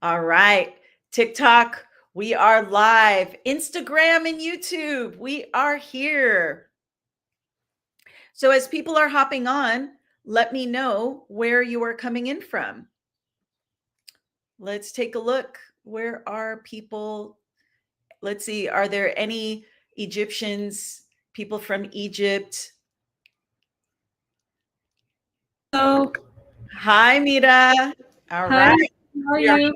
All right. TikTok, we are live. Instagram and YouTube, we are here. So as people are hopping on, let me know where you are coming in from. Let's take a look. Where are people? Let's see. Are there any Egyptians, people from Egypt? Hello. Hi, Mira. All Hi, right. how are We are you?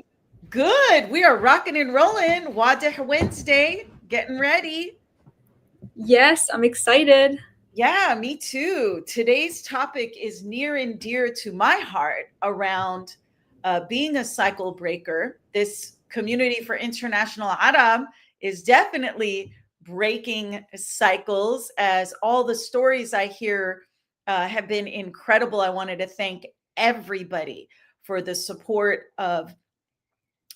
good. We are rocking and rolling. Wadeh Wednesday, getting ready. Yes, I'm excited. Yeah, me too. Today's topic is near and dear to my heart around being a cycle breaker. This community for international Arab is definitely breaking cycles, as all the stories I hear have been incredible. I wanted to thank everybody for the support of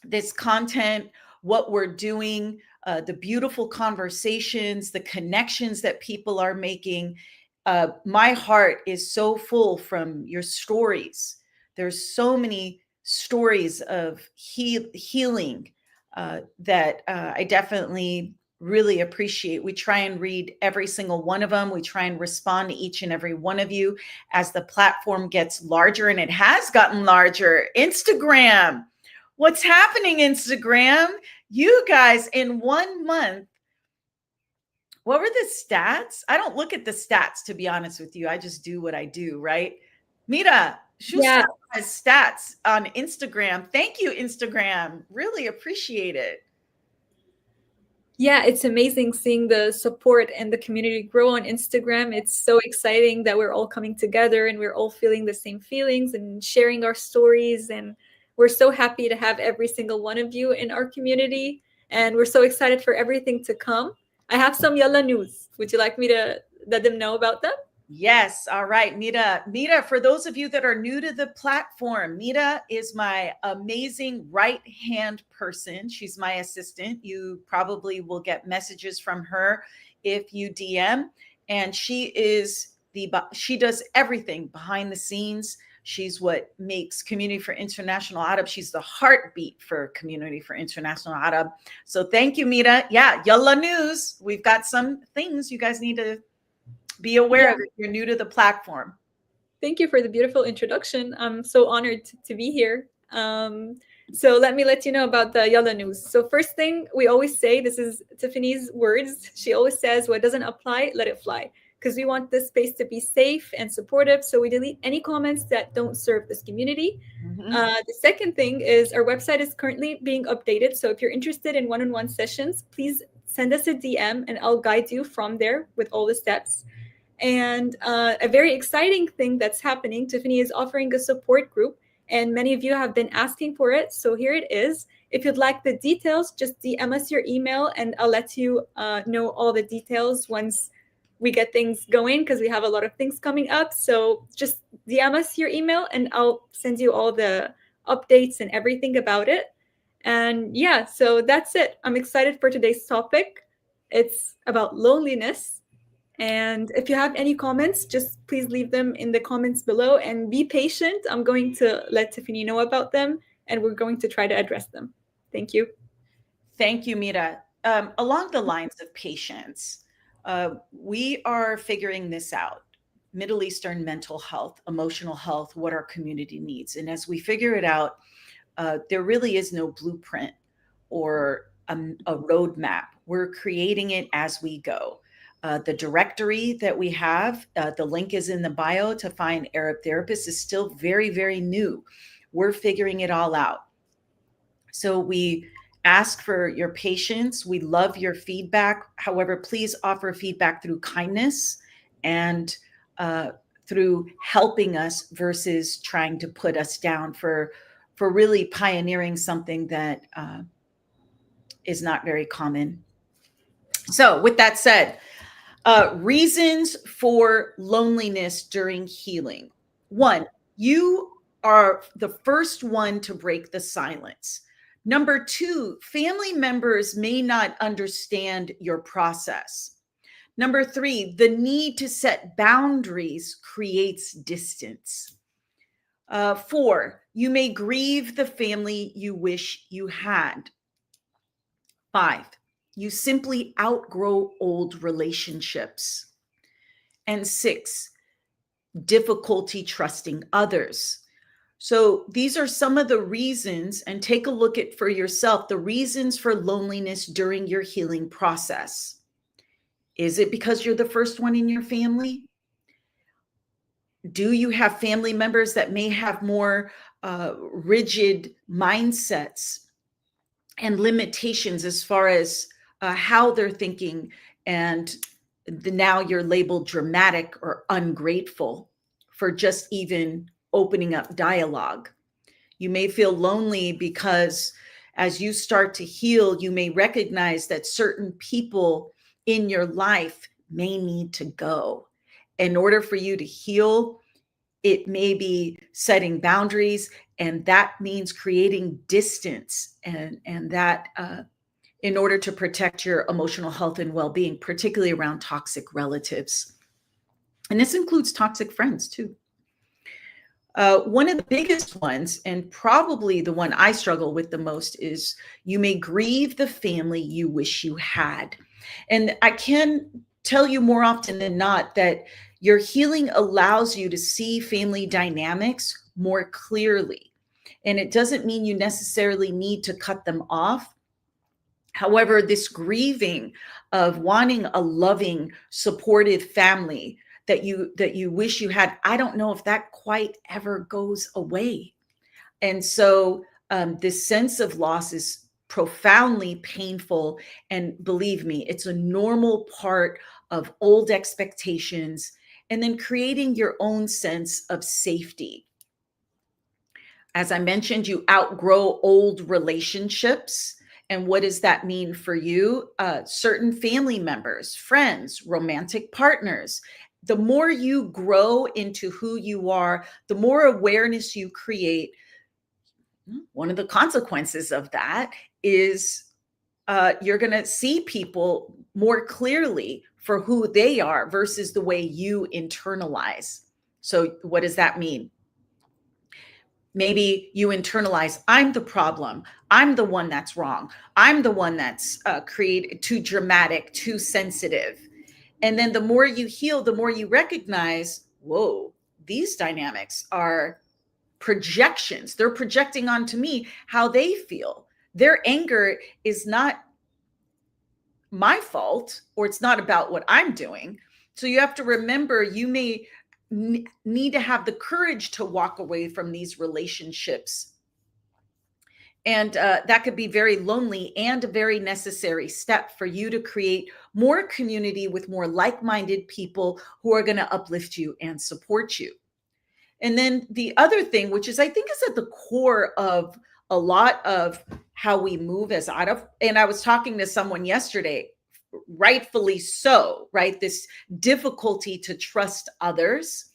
this content, what we're doing, the beautiful conversations, the connections that people are making. My heart is so full from your stories. There's so many stories of healing that I definitely really appreciate. We try and read every single one of them. We try and respond to each and every one of you as the platform gets larger, and it has gotten larger. Instagram, what's happening, Instagram? You guys, in 1 month, what were the stats? I don't look at the stats, to be honest with you. I just do what I do, right? Mira, Schuster Yeah, has stats on Instagram. Thank you, Instagram. Really appreciate it. yeah, it's amazing seeing the support and the community grow on Instagram. It's so exciting that we're all coming together and we're all feeling the same feelings and sharing our stories. And we're so happy to have every single one of you in our community. And we're so excited for everything to come. I have some Yalla news. Would you like me to let them know about them? Yes. All right. Mira. Mira, for those of you that are new to the platform, Mira is my amazing right hand person. She's my assistant. You probably will get messages from her if you DM. And she does everything behind the scenes. She's what makes Community for International Arab. She's the heartbeat for Community for International Arab. So thank you, Mira. Yeah, Yalla News. We've got some things you guys need to be aware Yeah, of if you're new to the platform. thank you for the beautiful introduction. I'm so honored to be here. So let me let you know about the Yalla news. So first thing we always say, this is Tiffany's words. She always says, "What doesn't apply, let it fly," because we want this space to be safe and supportive. So we delete any comments that don't serve this community. Mhm. The second thing is our website is currently being updated. So if you're interested in one-on-one sessions, please send us a DM and I'll guide you from there with all the steps. And a very exciting thing that's happening, Tiffany is offering a support group, and many of you have been asking for it. So here it is. If you'd like the details, just DM us your email, and I'll let you know all the details once we get things going because we have a lot of things coming up. So just DM us your email, and I'll send you all the updates and everything about it. And yeah, so that's it. I'm excited for today's topic. It's about loneliness, and if you have any comments, just please leave them in the comments below and be patient. I'm going to let Tiffany know about them and we're going to try to address them. Thank you. Thank you, Mira. Along the lines of patience, we are figuring this out. Middle Eastern mental health, emotional health, what our community needs. And as we figure it out, there really is no blueprint or a roadmap. We're creating it as we go. The directory that we have, the link is in the bio to find Arab therapists, is still very, very new. We're figuring it all out. So we ask for your patience. We love your feedback. However, please offer feedback through kindness and uh, through helping us versus trying to put us down for really pioneering something that is not very common. So, with that said, reasons for loneliness during healing. One, you are the first one to break the silence. Number two, family members may not understand your process. Number three, the need to set boundaries creates distance. 4, you may grieve the family you wish you had. 5, you simply outgrow old relationships. And 6, difficulty trusting others. So these are some of the reasons, and take a look at for yourself the reasons for loneliness during your healing process. Is it because you're the first one in your family? Do you have family members that may have more rigid mindsets and limitations as far as how they're thinking, and now you're labeled dramatic or ungrateful for just even opening up dialogue? You may feel lonely because as you start to heal, you may recognize that certain people in your life may need to go. In order for you to heal, it may be setting boundaries, and that means creating distance, and that in order to protect your emotional health and well-being, particularly around toxic relatives. And this includes toxic friends too. One of the biggest ones, and probably the one I struggle with the most, is you may grieve the family you wish you had. And I can tell you more often than not that your healing allows you to see family dynamics more clearly. And it doesn't mean you necessarily need to cut them off. However, this grieving of wanting a loving, supportive family that you wish you had, I don't know if that quite ever goes away. And so this sense of loss is profoundly painful. And believe me, it's a normal part of old expectations, and then creating your own sense of safety. As I mentioned, you outgrow old relationships. And what does that mean for you? Certain family members, friends, romantic partners. The more you grow into who you are, the more awareness you create. One of the consequences of that is you're going to see people more clearly for who they are versus the way you internalize. So what does that mean? Maybe you internalize, I'm the problem. I'm the one that's wrong. I'm the one that's created too dramatic, too sensitive. And then the more you heal, the more you recognize, whoa, these dynamics are projections. They're projecting onto me how they feel. Their anger is not my fault, or it's not about what I'm doing. So you have to remember, you may need to have the courage to walk away from these relationships. And that could be very lonely and a very necessary step for you to create more community with more like-minded people who are going to uplift you and support you. And then the other thing, which is I think is at the core of a lot of how we move as out, and I was talking to someone yesterday, rightfully so, right? This difficulty to trust others.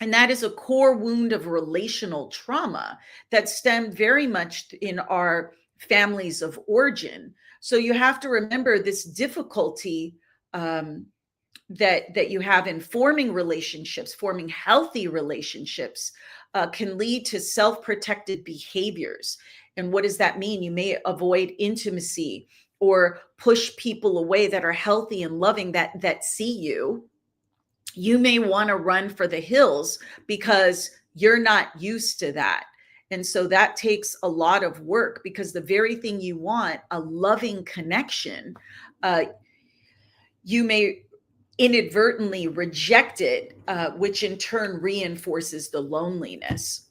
And that is a core wound of relational trauma that stemmed very much in our families of origin. So you have to remember this difficulty that you have in forming relationships, forming healthy relationships, can lead to self-protected behaviors. And what does that mean? You may avoid intimacy or push people away that are healthy and loving, that see you. You may want to run for the hills because you're not used to that. And so that takes a lot of work, because the very thing you want, a loving connection, you may inadvertently reject it, which in turn reinforces the loneliness.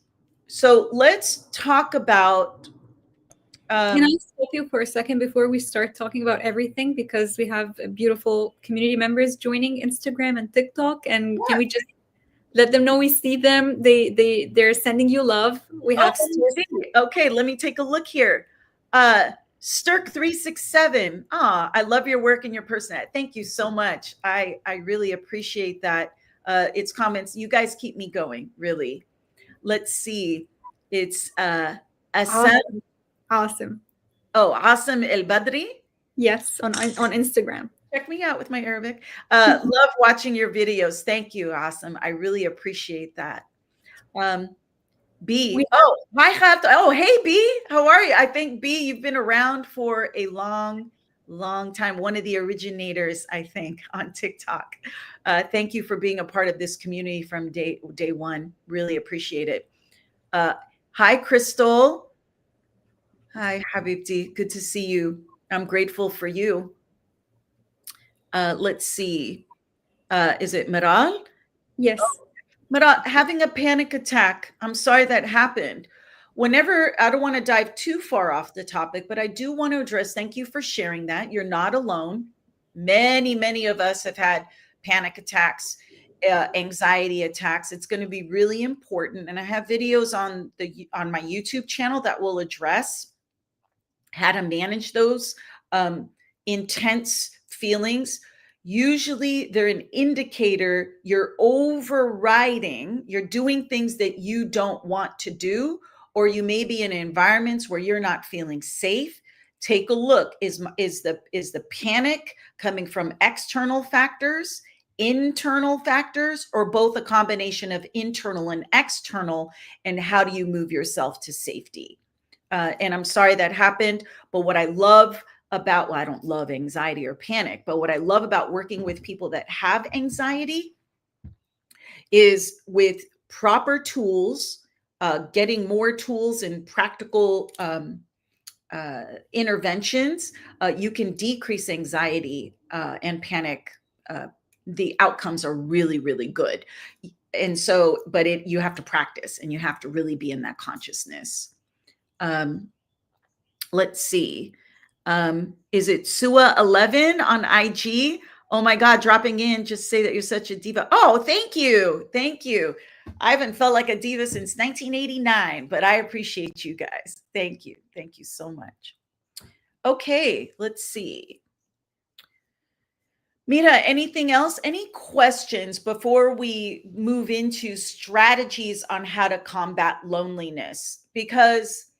So let's talk about. Can I stop you for a second before we start talking about everything? Because we have beautiful community members joining Instagram and TikTok, and can we just let them know we see them? They're sending you love. We have okay, let me take a look here. Stirk367. I love your work and your personality. Thank you so much. I really appreciate that. It's comments. You guys keep me going, really. Let's see. It's Asad. Awesome. Oh, Asim El Badri. Yes, on Instagram. Check me out with my Arabic. Love watching your videos. Thank you, Asim. I really appreciate that. B. Oh, I have to. Oh, hey, B. How are you? I think, B, you've been around for a long, long time. One of the originators, I think, on TikTok. Thank you for being a part of this community from day one. Really appreciate it. Hi, Crystal. Hi, Habibti. Good to see you. I'm grateful for you. Let's see. Is it Maral? Yes. But having a panic attack, I'm sorry that happened. Whenever, I don't want to dive too far off the topic, but I do want to address, thank you for sharing that. You're not alone. Many of us have had panic attacks, anxiety attacks. It's going to be really important. And I have videos on my YouTube channel that will address how to manage those intense feelings. Usually they're an indicator you're overriding, you're doing things that you don't want to do, or you may be in environments where you're not feeling safe. Take a look. Is the panic coming from external factors, internal factors, or both a combination of internal and external? And how do you move yourself to safety? And I'm sorry that happened, but what I love about, well, I don't love anxiety or panic, but what I love about working with people that have anxiety is with proper tools, getting more tools and practical interventions, you can decrease anxiety and panic. The outcomes are really, really good. And so, but you have to practice and you have to really be in that consciousness. Let's see. Is it Sua11 on IG? Oh my God, dropping in, just say that you're such a diva. Oh, thank you. Thank you. I haven't felt like a diva since 1989, but I appreciate you guys. Thank you. Thank you so much. Okay, let's see. Mira, anything else? Any questions before we move into strategies on how to combat loneliness? Because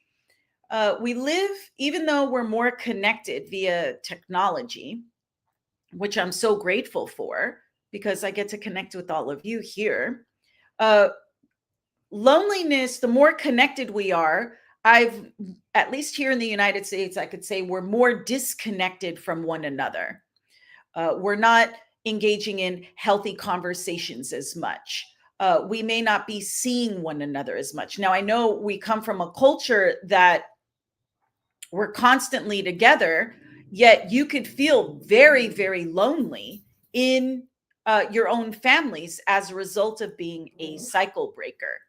we live, even though we're more connected via technology, which I'm so grateful for because I get to connect with all of you here. Loneliness, the more connected we are, at least here in the United States, I could say we're more disconnected from one another. We're not engaging in healthy conversations as much. We may not be seeing one another as much. Now, I know we come from a culture that we're constantly together, yet you could feel very, very lonely in your own families as a result of being a cycle breaker.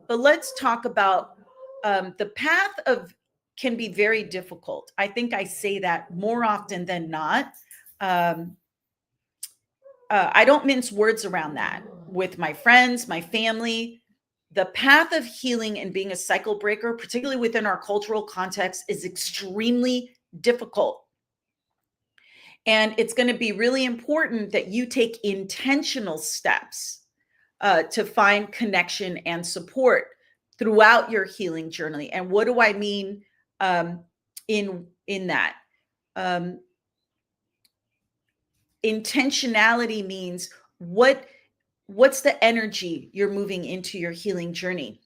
But let's talk about the path of can be very difficult. I think I say that more often than not. I don't mince words around that with my friends, my family. The path of healing and being a cycle breaker, particularly within our cultural context, is extremely difficult. And it's going to be really important that you take intentional steps to find connection and support throughout your healing journey. And what do I mean in that? Intentionality means what's the energy you're moving into your healing journey?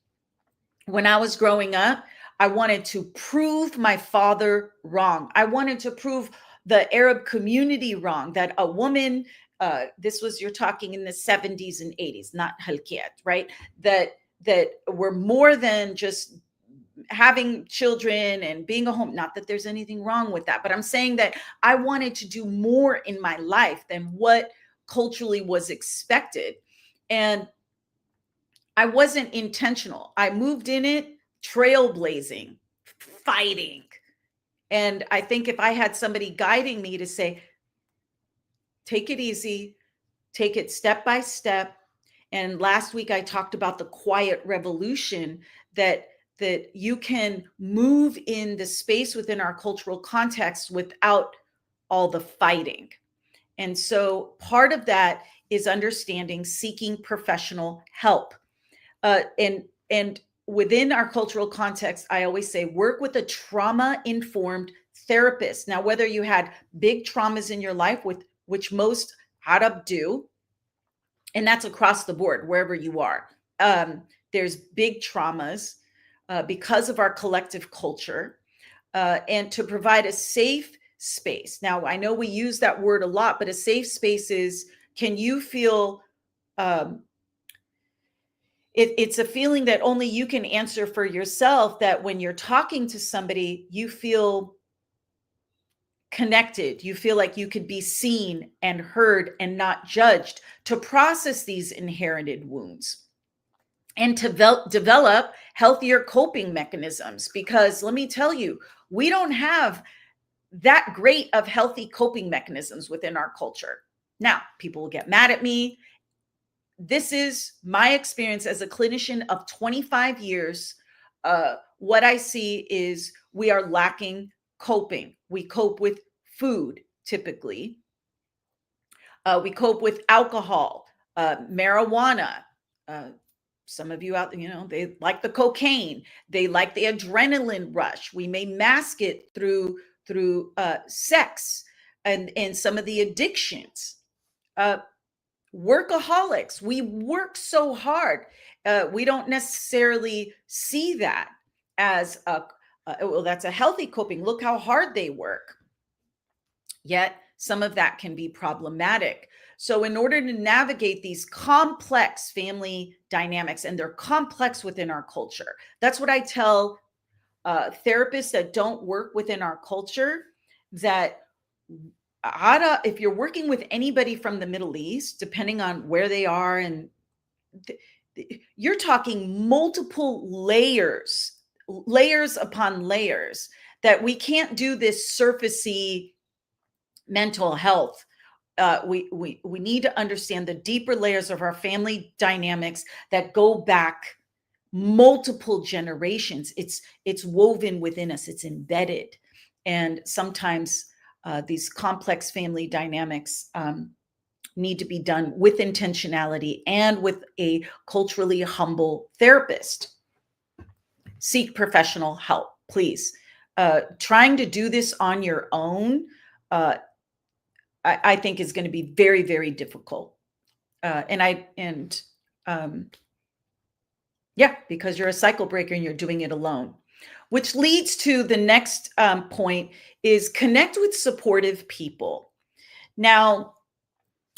When I was growing up, I wanted to prove my father wrong. I wanted to prove the Arab community wrong, that a woman, you're talking in the 70s and 80s, not halkiyat, right? That we're more than just having children and being a home. Not that there's anything wrong with that, but I'm saying that I wanted to do more in my life than what culturally was expected. And I wasn't intentional. I moved in it, trailblazing, fighting. And I think if I had somebody guiding me to say, take it easy, take it step by step. And last week I talked about the quiet revolution that you can move in the space within our cultural context without all the fighting. And so part of that is understanding seeking professional help. And within our cultural context, I always say work with a trauma-informed therapist. Now, whether you had big traumas in your life, which most Arab do, and that's across the board, wherever you are, there's big traumas because of our collective culture, and to provide a safe space. Now, I know we use that word a lot, but a safe space is, can you feel, um, it's a feeling that only you can answer for yourself, that when you're talking to somebody, you feel connected. You feel like you could be seen and heard and not judged, to process these inherited wounds and to develop healthier coping mechanisms. Because let me tell you, we don't have that great of healthy coping mechanisms within our culture. Now, people will get mad at me. This is my experience as a clinician of 25 years. What I see is we are lacking coping. We cope with food, typically. We cope with alcohol, marijuana. Some of you out there, they like the cocaine. They like the adrenaline rush. We may mask it through sex and some of the addictions. Workaholics. We work so hard. We don't necessarily see that as well, that's a healthy coping. Look how hard they work. Yet some of that can be problematic. So in order to navigate these complex family dynamics, and they're complex within our culture, that's what I tell therapists that don't work within our culture, that if you're working with anybody from the Middle East, depending on where they are, and you're talking multiple layers upon layers, that we can't do this surfacey mental health. We need to understand the deeper layers of our family dynamics that go back multiple generations. It's woven within us. It's embedded. And sometimes these complex family dynamics need to be done with intentionality and with a culturally humble therapist. Seek professional help, please. Trying to do this on your own, I think is going to be very, very difficult. Because you're a cycle breaker and you're doing it alone. Which leads to the next point, is connect with supportive people. Now,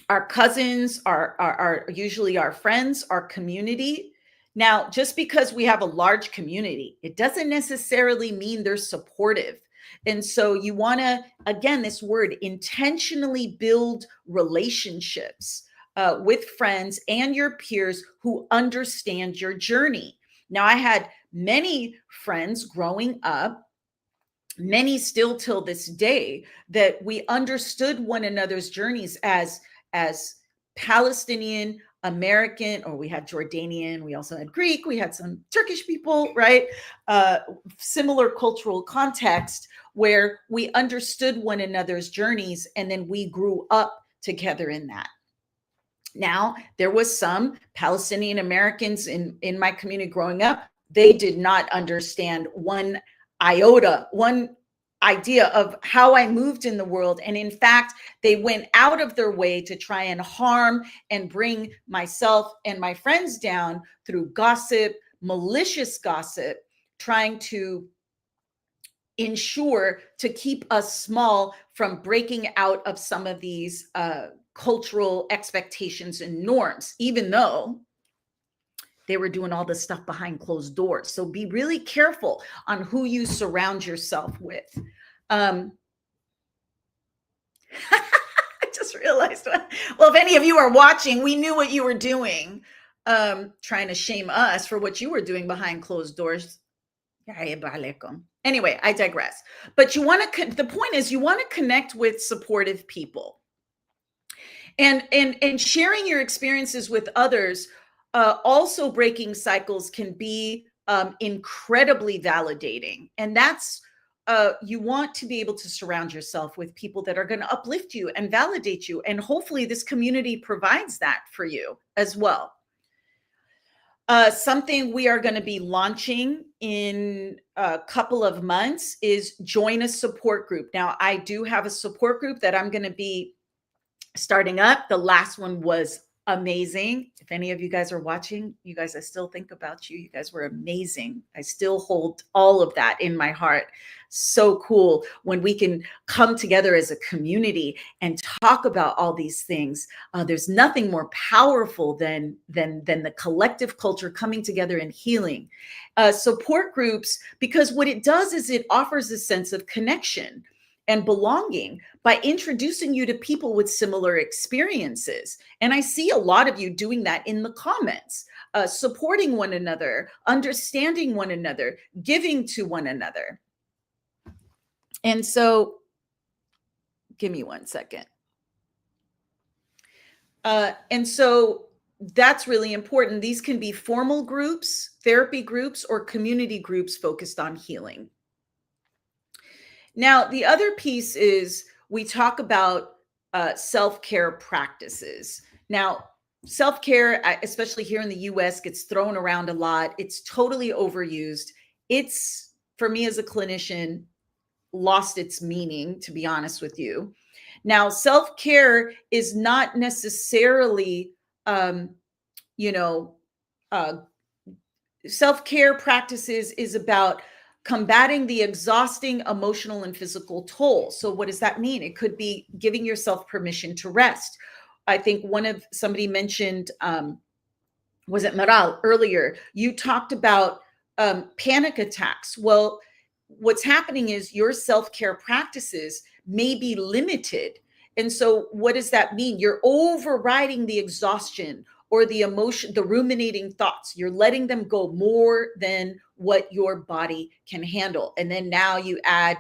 our cousins are usually our friends, our community. Now, just because we have a large community, it doesn't necessarily mean they're supportive. And so you want to, again, this word, intentionally build relationships with friends and your peers who understand your journey. Now, I had many friends growing up, many still till this day, that we understood one another's journeys as Palestinian American, or we had Jordanian, we also had Greek, we had some Turkish people, right? Similar cultural context, where we understood one another's journeys, and then we grew up together in that. Now, there was some Palestinian Americans in my community growing up. They did not understand one iota, one idea of how I moved in the world. And in fact, they went out of their way to try and harm and bring myself and my friends down through gossip, malicious gossip, trying to ensure to keep us small from breaking out of some of these cultural expectations and norms, even though they were doing all this stuff behind closed doors. So be really careful on who you surround yourself with. I just realized, well, if any of you are watching, we knew what you were doing, trying to shame us for what you were doing behind closed doors. Anyway, I digress. But you want to, the point is, you want to connect with supportive people. And sharing your experiences with others, also breaking cycles can be incredibly validating. And that's, you want to be able to surround yourself with people that are going to uplift you and validate you. And hopefully this community provides that for you as well. Something we are going to be launching in a couple of months is join a support group. Now, I do have a support group that I'm going to be starting up. The last one was amazing. If any of you guys are watching, you guys, I still think about you. You guys were amazing. I still hold all of that in my heart. So cool when we can come together as a community and talk about all these things. There's nothing more powerful than the collective culture coming together and healing. Support groups, because what it does is it offers a sense of connection and belonging by introducing you to people with similar experiences. And I see a lot of you doing that in the comments, supporting one another, understanding one another, giving to one another. And so, give me 1 second. And so that's really important. These can be formal groups, therapy groups, or community groups focused on healing. Now, the other piece is we talk about self-care practices. Now, self-care, especially here in the US, gets thrown around a lot. It's totally overused. It's, for me as a clinician, lost its meaning, to be honest with you. Now, self-care is not necessarily, self-care practices is about combating the exhausting emotional and physical toll. So what does that mean? It could be giving yourself permission to rest. I think somebody mentioned, was it Maral earlier? You talked about panic attacks. Well, what's happening is your self-care practices may be limited. And so what does that mean? You're overriding the exhaustion or the emotion, the ruminating thoughts. You're letting them go more than what your body can handle. And then now you add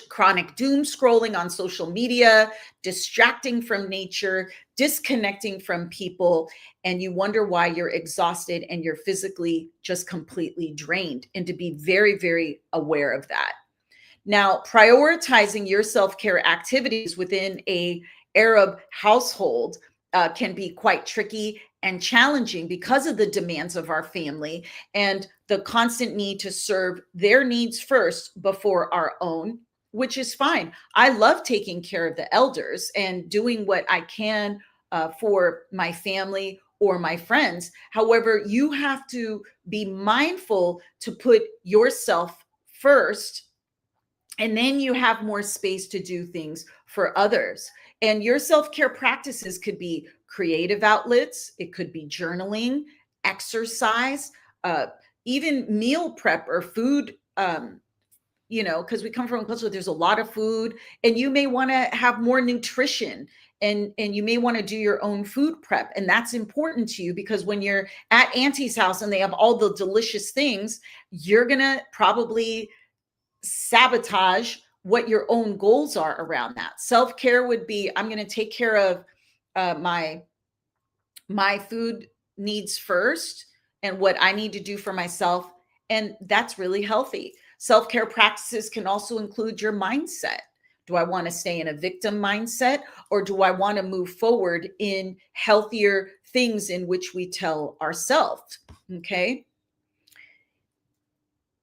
chronic doom scrolling on social media, distracting from nature, disconnecting from people, and you wonder why you're exhausted and you're physically just completely drained. And to be very, very aware of that. Now, prioritizing your self-care activities within an Arab household can be quite tricky and challenging because of the demands of our family and the constant need to serve their needs first before our own, which is fine. I love taking care of the elders and doing what I can for my family or my friends. However, you have to be mindful to put yourself first, and then you have more space to do things for others. And your self-care practices could be creative outlets. It could be journaling, exercise, even meal prep or food, because we come from a culture where there's a lot of food, and you may want to have more nutrition, and you may want to do your own food prep. And that's important to you because when you're at auntie's house and they have all the delicious things, you're going to probably sabotage what your own goals are around that. Self-care would be, I'm going to take care of my food needs first and what I need to do for myself. And that's really healthy. Self-care practices can also include your mindset. Do I want to stay in a victim mindset, or do I want to move forward in healthier things in which we tell ourselves? Okay.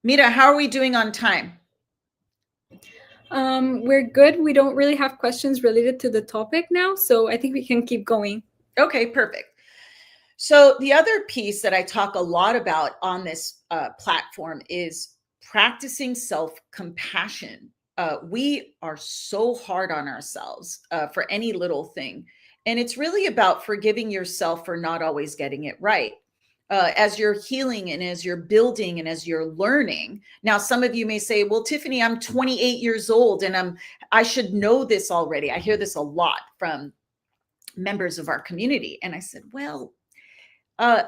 Mira, how are we doing on time? We're good. We don't really have questions related to the topic now, so I think we can keep going. Okay, perfect. So the other piece that I talk a lot about on this platform is practicing self-compassion. We are so hard on ourselves for any little thing. And it's really about forgiving yourself for not always getting it right. As you're healing and as you're building and as you're learning. Now, some of you may say, well, Tiffany, I'm 28 years old and I should know this already. I hear this a lot from members of our community. And I said, well,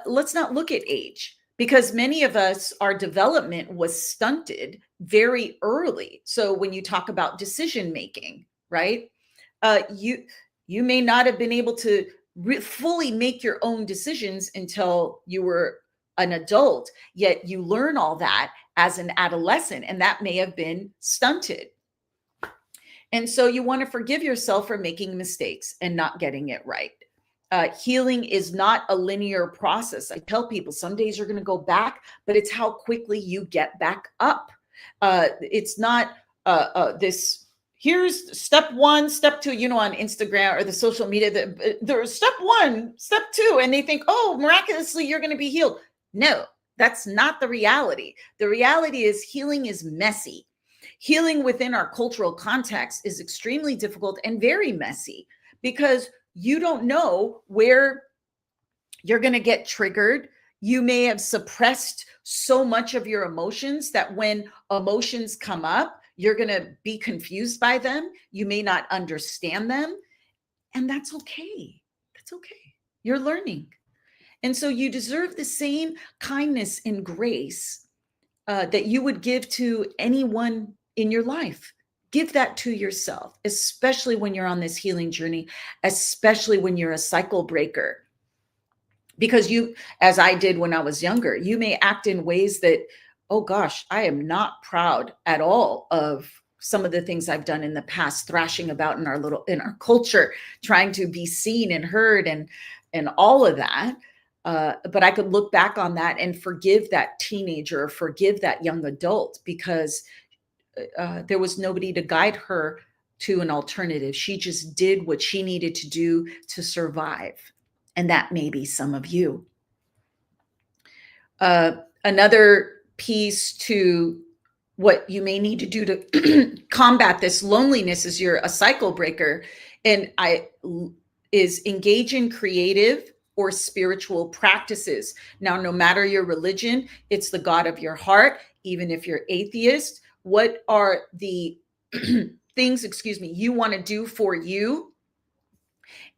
let's not look at age, because many of us, our development was stunted very early. So when you talk about decision making, right? You may not have been able to fully make your own decisions until you were an adult, yet you learn all that as an adolescent, and that may have been stunted. And so you want to forgive yourself for making mistakes and not getting it right. Healing is not a linear process. I tell people some days you're going to go back, but it's how quickly you get back up. It's not this, here's step one, step two, on Instagram or the social media, there's step one, step two, and they think, oh, miraculously, you're going to be healed. No, that's not the reality. The reality is healing is messy. Healing within our cultural context is extremely difficult and very messy because you don't know where you're going to get triggered. You may have suppressed so much of your emotions that when emotions come up, you're going to be confused by them. You may not understand them. And that's okay. That's okay. You're learning. And so you deserve the same kindness and grace that you would give to anyone in your life. Give that to yourself, especially when you're on this healing journey, especially when you're a cycle breaker. Because you, as I did when I was younger, you may act in ways that, oh gosh, I am not proud at all of some of the things I've done in the past, thrashing about in our culture, trying to be seen and heard and all of that. But I could look back on that and forgive that teenager or forgive that young adult because there was nobody to guide her to an alternative. She just did what she needed to do to survive. And that may be some of you. Another piece to what you may need to do to combat this loneliness as you're a cycle breaker is engage in creative or spiritual practices. Now, no matter your religion, it's the God of your heart. Even if you're atheist, what are the things, you want to do for you?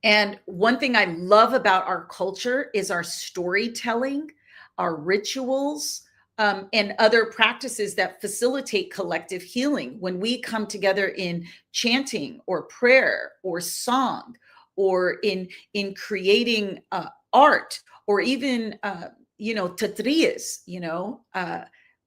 And one thing I love about our culture is our storytelling, our rituals, and other practices that facilitate collective healing. When we come together in chanting or prayer or song, or in creating art, or even tatrias,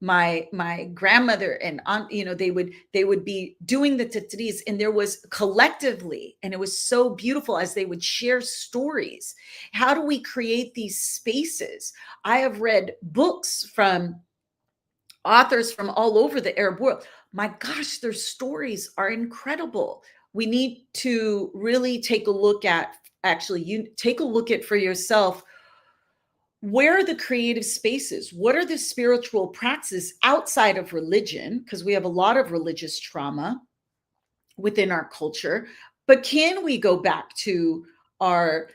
my grandmother and aunt, they would be doing the tatrias, and there was collectively, and it was so beautiful as they would share stories. How do we create these spaces? I have read books from authors from all over the Arab world. My gosh, their stories are incredible. We need to really take a look at, you take a look at for yourself, where are the creative spaces? What are the spiritual practices outside of religion? Because we have a lot of religious trauma within our culture. But can we go back to our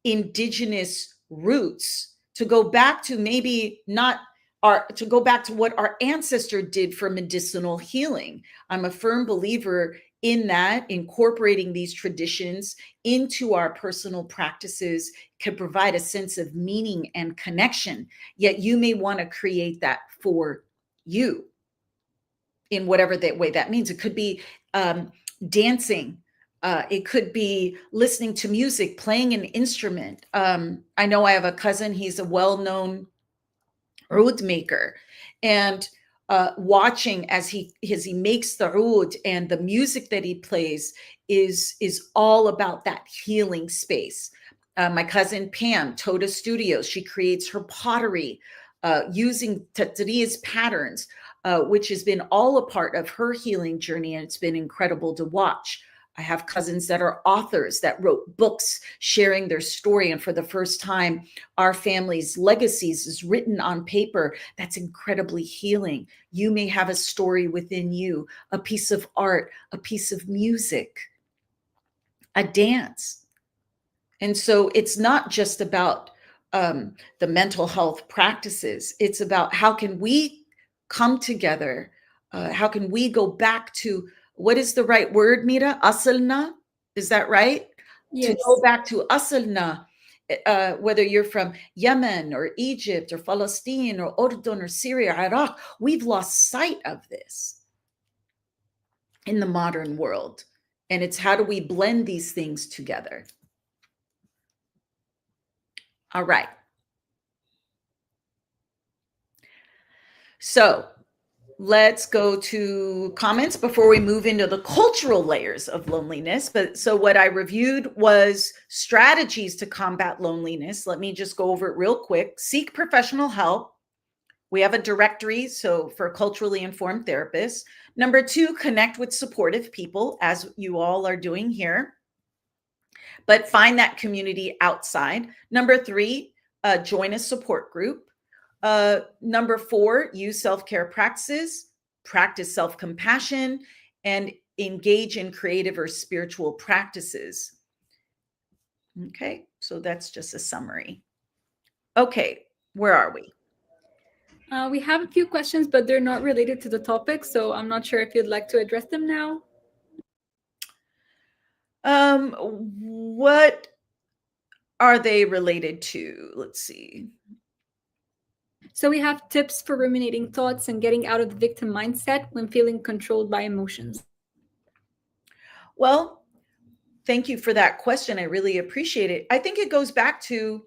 indigenous roots, to go back to to go back to what our ancestor did for medicinal healing? I'm a firm believer in that. Incorporating these traditions into our personal practices can provide a sense of meaning and connection. Yet you may want to create that for you in whatever that way that means. It could be dancing. It could be listening to music, playing an instrument. I know I have a cousin, he's a well-known oud maker, and watching as he makes the oud, and the music that he plays is all about that healing space. My cousin Pam, Toda Studios, she creates her pottery using tatria's patterns, which has been all a part of her healing journey, and it's been incredible to watch. I have cousins that are authors that wrote books sharing their story. And for the first time, our family's legacies is written on paper. That's incredibly healing. You may have a story within you, a piece of art, a piece of music, a dance. And so it's not just about the mental health practices. It's about how can we come together? How can we go back to, what is the right word, Mira? Asalna? Is that right? Yes. To go back to Asalna, whether you're from Yemen or Egypt or Palestine or Urdun or Syria, Iraq, we've lost sight of this in the modern world. And it's how do we blend these things together? All right. So let's go to comments before we move into the cultural layers of loneliness. So what I reviewed was strategies to combat loneliness. Let me just go over it real quick. Seek professional help. We have a directory, so for culturally informed therapists. Number 2, connect with supportive people, as you all are doing here, but find that community outside. Number 3, join a support group. Number 4, use self-care practices, practice self-compassion, and engage in creative or spiritual practices. Okay, so that's just a summary. Okay, where are we? We have a few questions, but they're not related to the topic, so I'm not sure if you'd like to address them now. What are they related to? Let's see. So we have tips for ruminating thoughts and getting out of the victim mindset when feeling controlled by emotions. Well, thank you for that question. I really appreciate it. I think it goes back to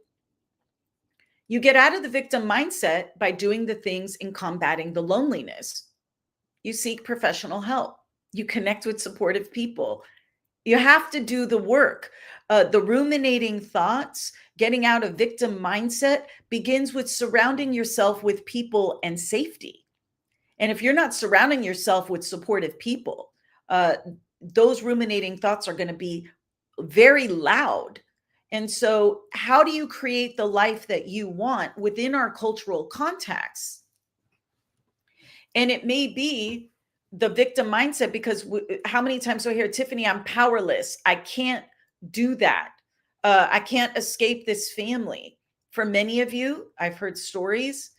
you get out of the victim mindset by doing the things in combating the loneliness. You seek professional help. You connect with supportive people. You have to do the work. The ruminating thoughts, getting out of victim mindset begins with surrounding yourself with people and safety. And if you're not surrounding yourself with supportive people, those ruminating thoughts are going to be very loud. And so, how do you create the life that you want within our cultural context? And it may be the victim mindset, because how many times do I hear, Tiffany, I'm powerless. I can't do that. I can't escape this family. For many of you, I've heard stories.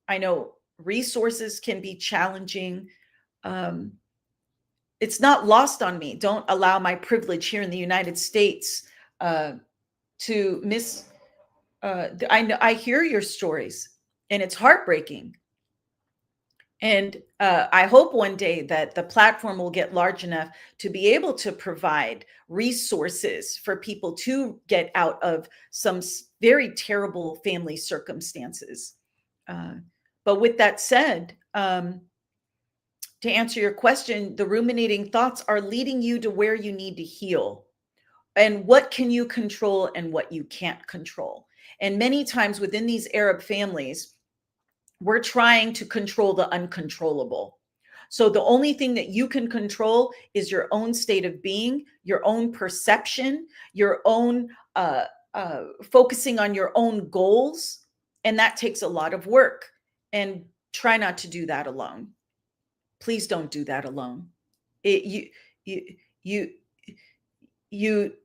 I know resources can be challenging. It's not lost on me. Don't allow my privilege here in the United States to miss. I hear your stories, and it's heartbreaking. And I hope one day that the platform will get large enough to be able to provide resources for people to get out of some very terrible family circumstances. But with that said, to answer your question, the ruminating thoughts are leading you to where you need to heal. And what can you control and what you can't control? And many times within these Arab families, we're trying to control the uncontrollable. So the only thing that you can control is your own state of being, your own perception, your own focusing on your own goals. And that takes a lot of work. And try not to do that alone. Please don't do that alone. You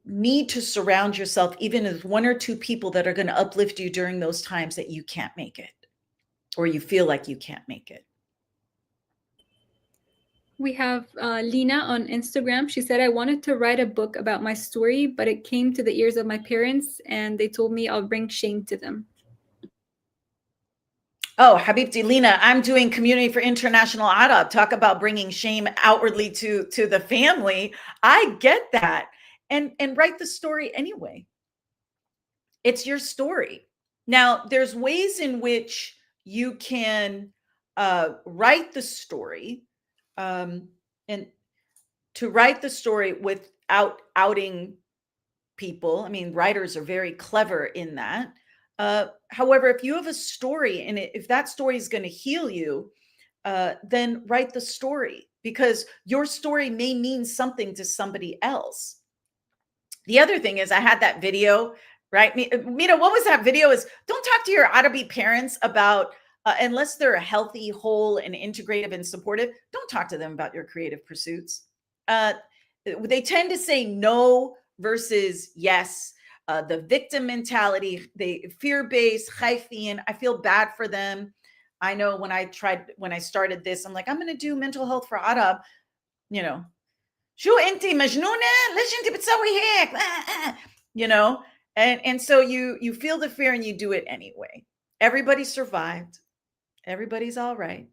need to surround yourself even with 1 or 2 people that are going to uplift you during those times that you can't make it, or you feel like you can't make it. We have Lena on Instagram. She said, I wanted to write a book about my story, but it came to the ears of my parents and they told me I'll bring shame to them. Oh, Habibti Lena, I'm doing Community for International Arab. Talk about bringing shame outwardly to the family. I get that. And write the story anyway. It's your story. Now, there's ways in which you can write the story, and to write the story without outing people. I mean, writers are very clever in that. However, if you have a story and if that story is going to heal you, then write the story, because your story may mean something to somebody else. The other thing is, I had that video, right? Mira, what was that video? Is don't talk to your Arabi parents about, unless they're healthy, whole, and integrative and supportive, don't talk to them about your creative pursuits. They tend to say no versus yes. The victim mentality, they fear-based, khaifin. I feel bad for them. I know when I started this, I'm like, I'm going to do mental health for Arab, you know, شو انت مجنونه ليش انت بتسوي هيك, you know, and so you feel the fear and you do it anyway. Everybody survived. Everybody's all right.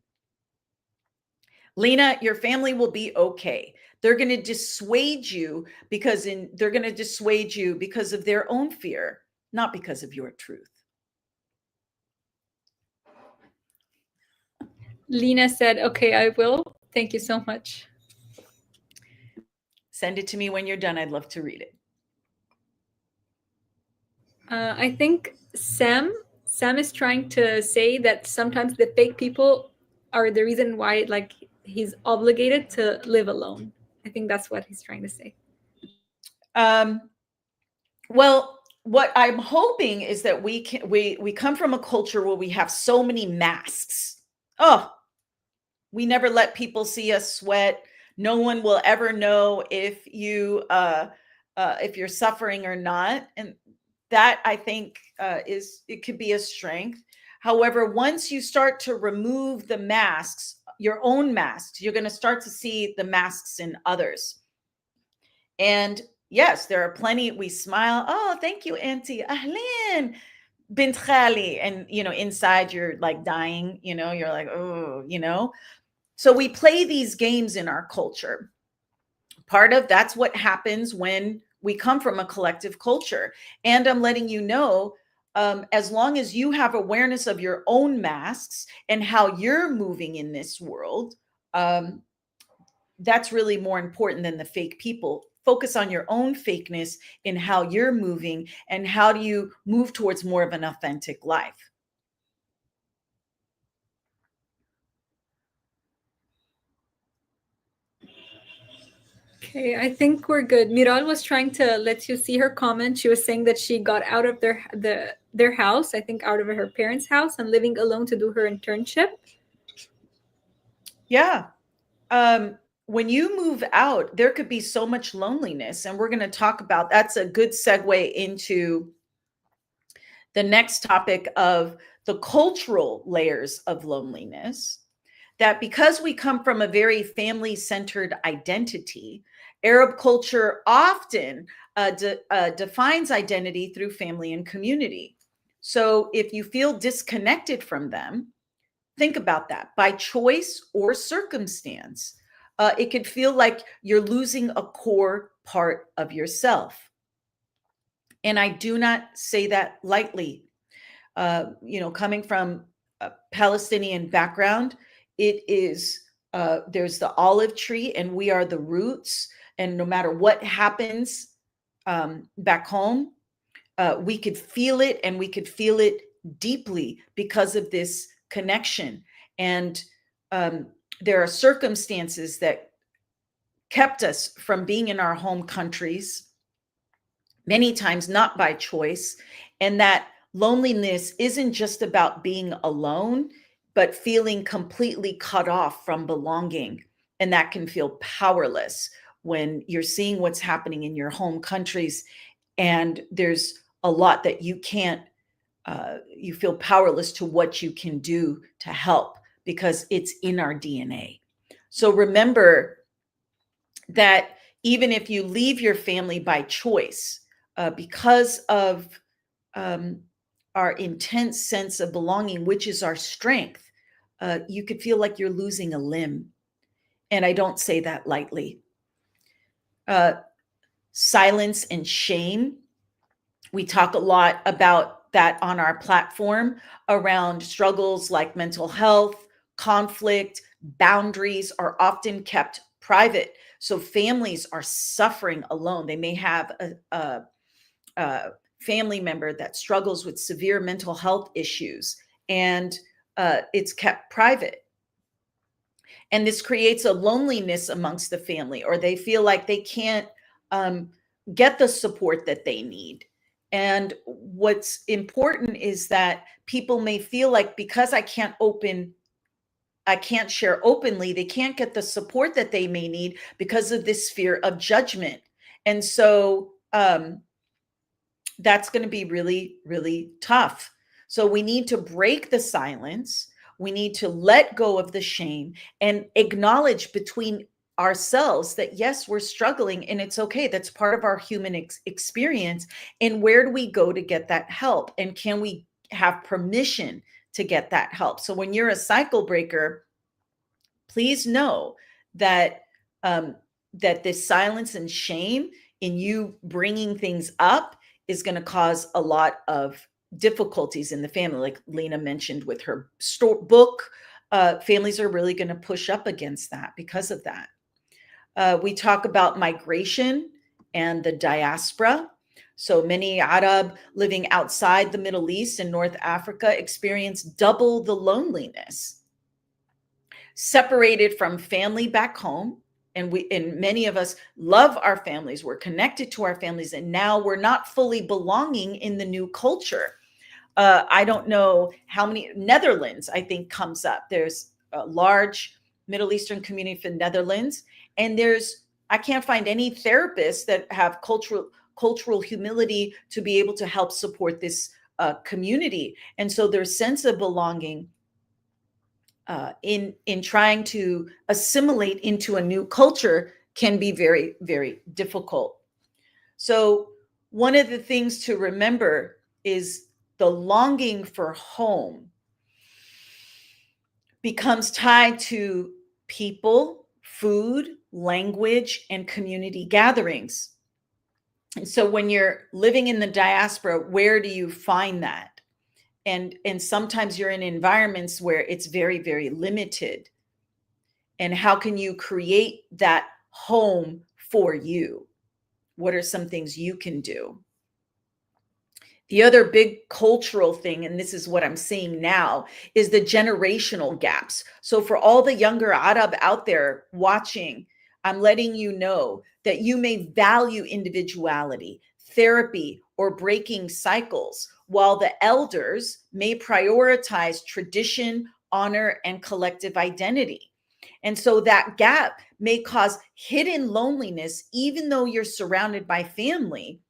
Lena, your family will be okay. They're going to dissuade you because of their own fear, not because of your truth. Lena said, okay, I will. Thank you so much. Send it to me when you're done. I'd love to read it. I think Sam Sam is trying to say that sometimes the fake people are the reason why, like, he's obligated to live alone. I think that's what he's trying to say. Um, well, what I'm hoping is that we come from a culture where we have so many masks. Oh, we never let people see us sweat. No one will ever know if you're suffering or not, and that I think is it could be a strength. However, once you start to remove the masks, your own masks, you're going to start to see the masks in others. And yes, there are plenty. We smile. Oh, thank you, Auntie. Ahlan, bint khali. And, inside you're like dying, you're like, oh. So we play these games in our culture. Part of that's what happens when we come from a collective culture. And I'm letting you know, as long as you have awareness of your own masks and how you're moving in this world, that's really more important than the fake people. Focus on your own fakeness in how you're moving and how do you move towards more of an authentic life. Okay, I think we're good. Miral was trying to let you see her comment. She was saying that she got out of their house, I think out of her parents' house, and living alone to do her internship. Yeah. When you move out, there could be so much loneliness. And we're going to talk about that's a good segue into the next topic of the cultural layers of loneliness. That because we come from a very family centered identity, Arab culture often defines identity through family and community. So if you feel disconnected from them, think about that by choice or circumstance. It could feel like you're losing a core part of yourself. And I do not say that lightly. Coming from a Palestinian background, it is there's the olive tree, and we are the roots. And no matter what happens back home, we could feel it, and we could feel it deeply because of this connection. And there are circumstances that kept us from being in our home countries, many times not by choice. And that loneliness isn't just about being alone, but feeling completely cut off from belonging. And that can feel powerless when you're seeing what's happening in your home countries. And there's a lot that you can't, you feel powerless to what you can do to help because it's in our DNA. So remember that even if you leave your family by choice, because of our intense sense of belonging, which is our strength, you could feel like you're losing a limb. And I don't say that lightly. Silence and shame. We talk a lot about that on our platform around struggles like mental health, conflict, boundaries are often kept private. So families are suffering alone. They may have a family member that struggles with severe mental health issues, and it's kept private. And this creates a loneliness amongst the family, or they feel like they can't get the support that they need. And what's important is that people may feel like because I can't share openly, they can't get the support that they may need because of this fear of judgment. And so that's going to be really, really tough. So we need to break the silence. We need to let go of the shame and acknowledge between ourselves that, yes, we're struggling and it's okay. That's part of our human experience. And where do we go to get that help? And can we have permission to get that help? So when you're a cycle breaker, please know that that this silence and shame in you bringing things up is going to cause a lot of difficulties in the family. Like Lena mentioned with her book, families are really going to push up against that because of that. We talk about migration and the diaspora. So many Arab living outside the Middle East and North Africa experience double the loneliness, separated from family back home. And many of us love our families. We're connected to our families, and now we're not fully belonging in the new culture. I don't know how many. Netherlands, I think, comes up. There's a large Middle Eastern community for Netherlands, and I can't find any therapists that have cultural humility to be able to help support this community. And so their sense of belonging in trying to assimilate into a new culture can be very, very difficult. So one of the things to remember is the longing for home becomes tied to people, food, language, and community gatherings. And so when you're living in the diaspora, where do you find that? And sometimes you're in environments where it's very, very limited. And how can you create that home for you? What are some things you can do? The other big cultural thing, and this is what I'm seeing now, is the generational gaps. So for all the younger Arab out there watching, I'm letting you know that you may value individuality, therapy, or breaking cycles, while the elders may prioritize tradition, honor, and collective identity. And so that gap may cause hidden loneliness, even though you're surrounded by family,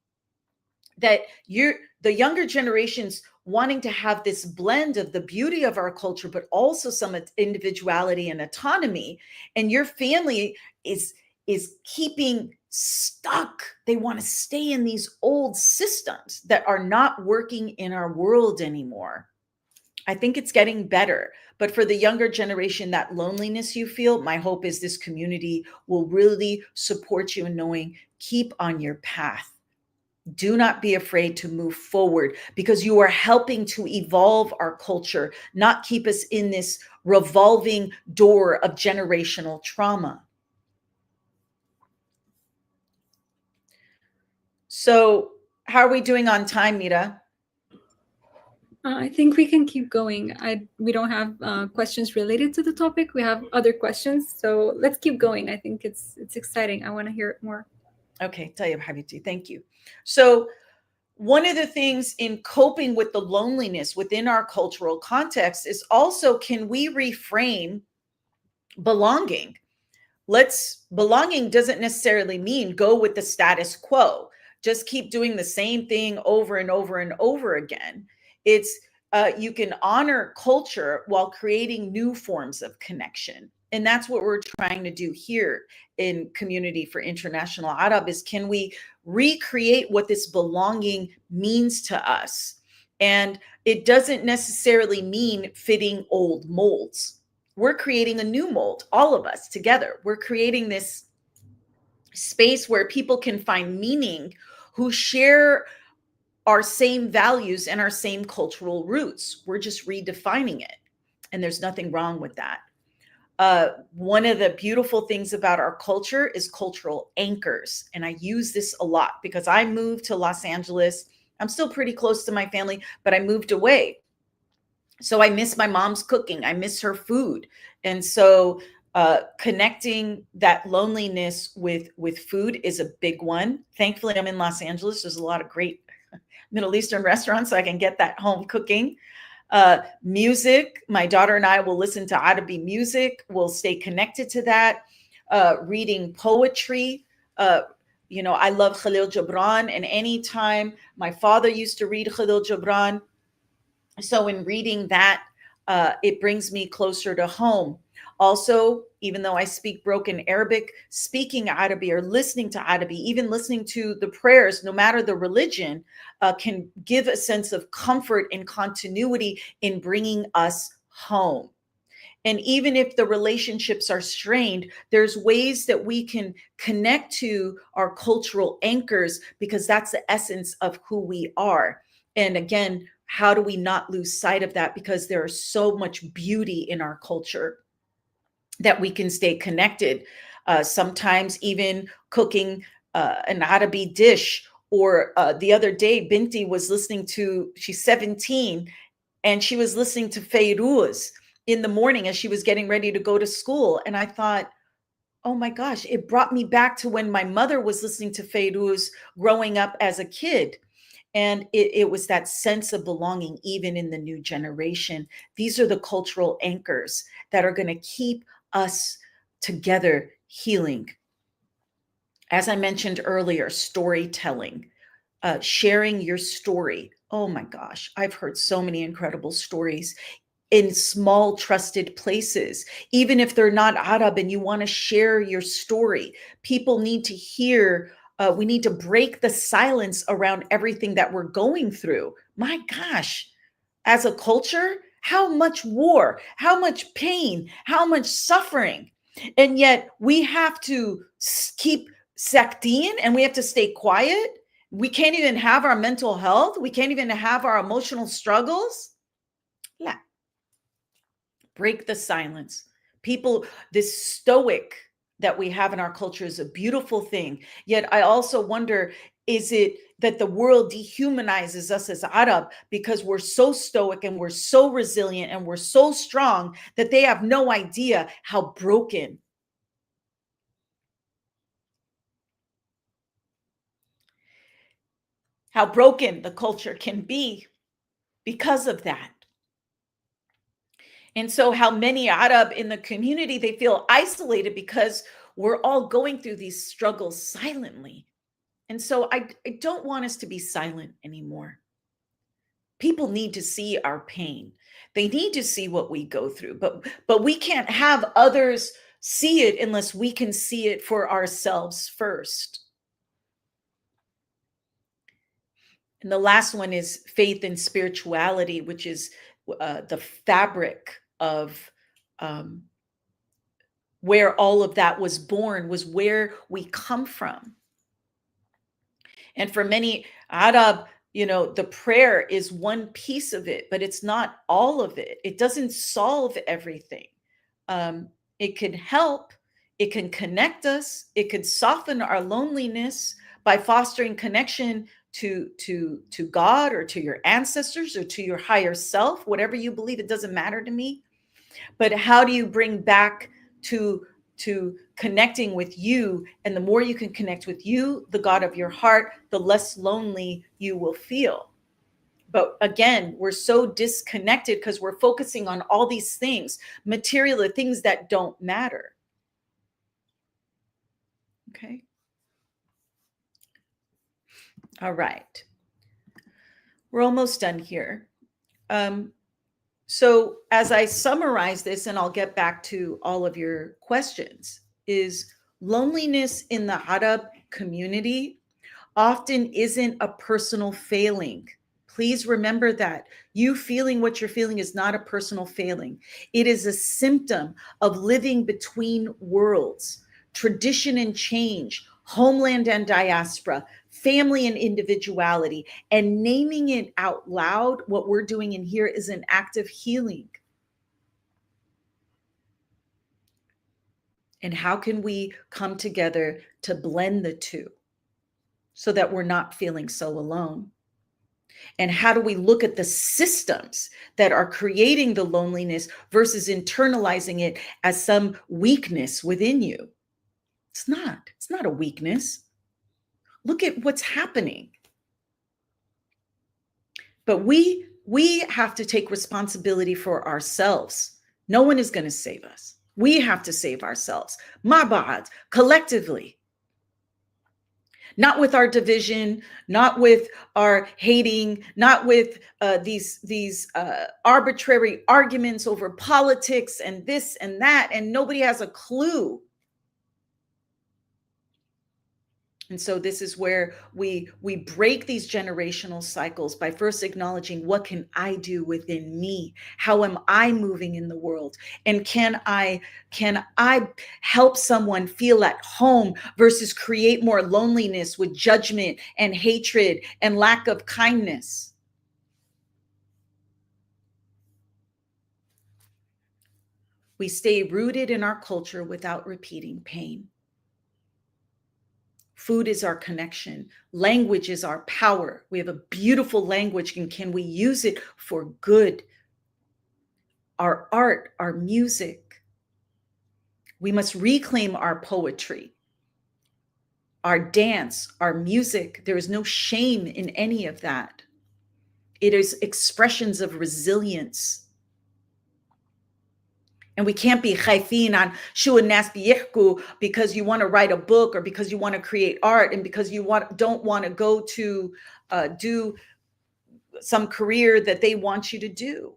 that the younger generations wanting to have this blend of the beauty of our culture, but also some individuality and autonomy. And your family is keeping stuck. They want to stay in these old systems that are not working in our world anymore. I think it's getting better. But for the younger generation, that loneliness you feel, my hope is this community will really support you in knowing, keep on your path. Do not be afraid to move forward, because you are helping to evolve our culture, not keep us in this revolving door of generational trauma. So how are we doing on time, Mira? I think we can keep going. We don't have questions related to the topic. We have other questions, so let's keep going. I think it's exciting. I want to hear it more. Okay, Tayyib Habibti, thank you. So one of the things in coping with the loneliness within our cultural context is also, can we reframe belonging? Belonging doesn't necessarily mean go with the status quo. Just keep doing the same thing over and over and over again. It's you can honor culture while creating new forms of connection. And that's what we're trying to do here in Community for International Arab, is can we recreate what this belonging means to us? And it doesn't necessarily mean fitting old molds. We're creating a new mold, all of us together. We're creating this space where people can find meaning, who share our same values and our same cultural roots. We're just redefining it. And there's nothing wrong with that. One of the beautiful things about our culture is cultural anchors. And I use this a lot because I moved to Los Angeles. I'm still pretty close to my family, but I moved away. So I miss my mom's cooking. I miss her food. And so connecting that loneliness with food is a big one. Thankfully, I'm in Los Angeles. There's a lot of great Middle Eastern restaurants, so I can get that home cooking. Music, my daughter and I will listen to Arabi music. We'll stay connected to that. Reading poetry. I love Khalil Gibran, and anytime my father used to read Khalil Gibran. So in reading that, it brings me closer to home. Also, even though I speak broken Arabic, speaking Arabi or listening to Arabi, even listening to the prayers, no matter the religion, can give a sense of comfort and continuity in bringing us home. And even if the relationships are strained, there's ways that we can connect to our cultural anchors, because that's the essence of who we are. And again, how do we not lose sight of that? Because there is so much beauty in our culture that we can stay connected. Sometimes even cooking an Arabi dish, Or the other day, Binti was listening to, she's 17, and she was listening to Feiruz in the morning as she was getting ready to go to school. And I thought, oh my gosh, it brought me back to when my mother was listening to Feiruz growing up as a kid. And it was that sense of belonging, even in the new generation. These are the cultural anchors that are going to keep us together healing. As I mentioned earlier, storytelling, sharing your story. Oh my gosh, I've heard so many incredible stories in small, trusted places. Even if they're not Arab and you want to share your story, people need to hear. We need to break the silence around everything that we're going through. My gosh, as a culture, how much war, how much pain, how much suffering. And yet we have to keep saktin and we have to stay quiet. We can't even have our mental health. We can't even have our emotional struggles. La. Break the silence. People, this stoic that we have in our culture is a beautiful thing. Yet I also wonder, is it that the world dehumanizes us as Arab because we're so stoic and we're so resilient and we're so strong that they have no idea how broken the culture can be because of that. And so how many Arab in the community, they feel isolated because we're all going through these struggles silently. And so I don't want us to be silent anymore. People need to see our pain. They need to see what we go through, but we can't have others see it unless we can see it for ourselves first. And the last one is faith and spirituality, which is the fabric of where all of that was born, was where we come from. And for many Arab, the prayer is one piece of it, but it's not all of it. It doesn't solve everything. It can help, it can connect us, it could soften our loneliness by fostering connection to God or to your ancestors or to your higher self, whatever you believe. It doesn't matter to me. But how do you bring back to connecting with you? And the more you can connect with you, the God of your heart, the less lonely you will feel. But again, we're so disconnected because we're focusing on all these things, material, the things that don't matter. Okay. All right. We're almost done here. So as I summarize this, and I'll get back to all of your questions, is loneliness in the Arab community often isn't a personal failing. Please remember that. You feeling what you're feeling is not a personal failing. It is a symptom of living between worlds, tradition and change, homeland and diaspora, family and individuality. And naming it out loud, what we're doing in here is an act of healing. And how can we come together to blend the two so that we're not feeling so alone? And how do we look at the systems that are creating the loneliness versus internalizing it as some weakness within you? It's not a weakness. Look at what's happening. But we have to take responsibility for ourselves. No one is going to save us. We have to save ourselves. Mabad, collectively. Not with our division, not with our hating, not with these arbitrary arguments over politics and this and that, and nobody has a clue. And so this is where we break these generational cycles by first acknowledging, what can I do within me? How am I moving in the world? And can I help someone feel at home versus create more loneliness with judgment and hatred and lack of kindness? We stay rooted in our culture without repeating pain. Food is our connection. Language is our power. We have a beautiful language, and can we use it for good? Our art, our music. We must reclaim our poetry, our dance, our music. There is no shame in any of that. It is expressions of resilience. And we can't be khaifin on shu nas biyihku because you want to write a book, or because you want to create art, and because you don't want to go to do some career that they want you to do.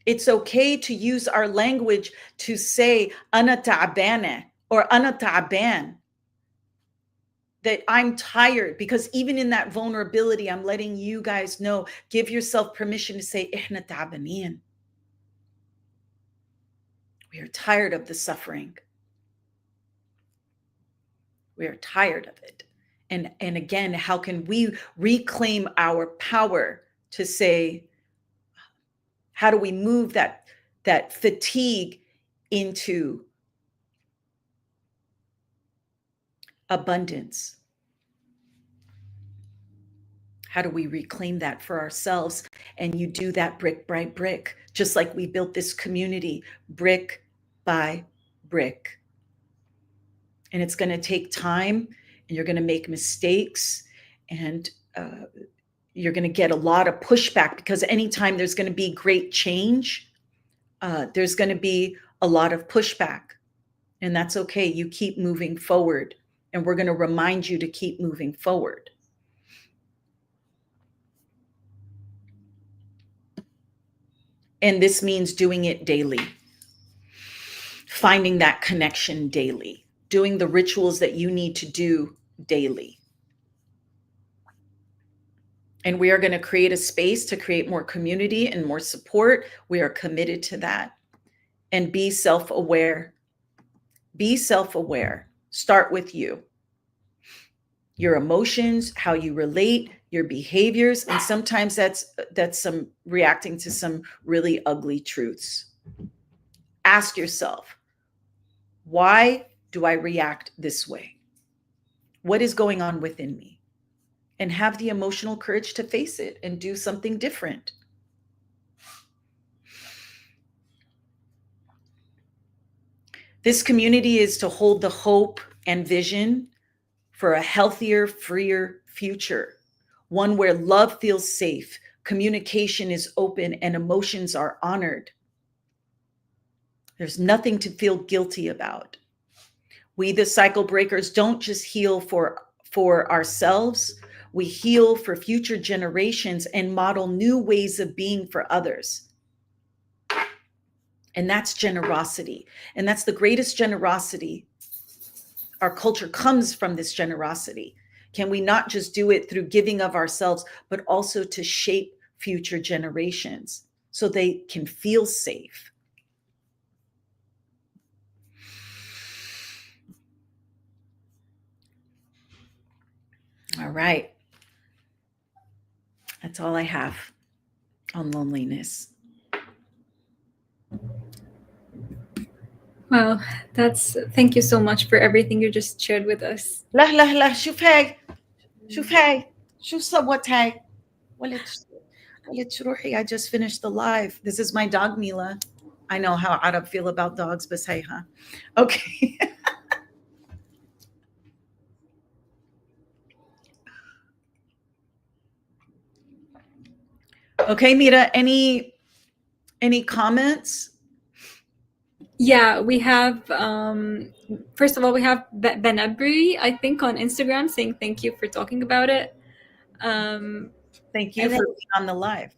It's okay to use our language to say ana ta'bana or ana ta'ban, that I'm tired, because even in that vulnerability, I'm letting you guys know, give yourself permission to say ihna ta'banin. We are tired of the suffering. We are tired of it. And again, how can we reclaim our power to say, how do we move that fatigue into abundance? How do we reclaim that for ourselves? And you do that brick by brick, just like we built this community, brick by brick. And it's going to take time, and you're going to make mistakes, and you're going to get a lot of pushback, because anytime there's going to be great change, there's going to be a lot of pushback. And that's okay. You keep moving forward, and we're going to remind you to keep moving forward. And this means doing it daily, finding that connection daily, doing the rituals that you need to do daily. And we are going to create a space to create more community and more support. We are committed to that. And be self-aware. Be self-aware. Start with you. Your emotions, how you relate, your behaviors, and sometimes that's some reacting to some really ugly truths. Ask yourself, why do I react this way? What is going on within me? And have the emotional courage to face it and do something different. This community is to hold the hope and vision for a healthier, freer future, one where love feels safe, communication is open, and emotions are honored. There's nothing to feel guilty about. We, the cycle breakers, don't just heal for ourselves. We heal for future generations and model new ways of being for others. And that's generosity. And that's the greatest generosity. Our culture comes from this generosity. Can we not just do it through giving of ourselves, but also to shape future generations so they can feel safe? All right. That's all I have on loneliness. Wow, thank you so much for everything you just shared with us. لا شوف هاي شو صوت هاي ولد روحي. I just finished the live. This is my dog Mila. I know how Arab feel about dogs, but hey, huh? Okay. Okay, Mira, any comments? Yeah, we have, first of all, we have Benabri, I think, on Instagram saying thank you for talking about it. Thank you for being on the live.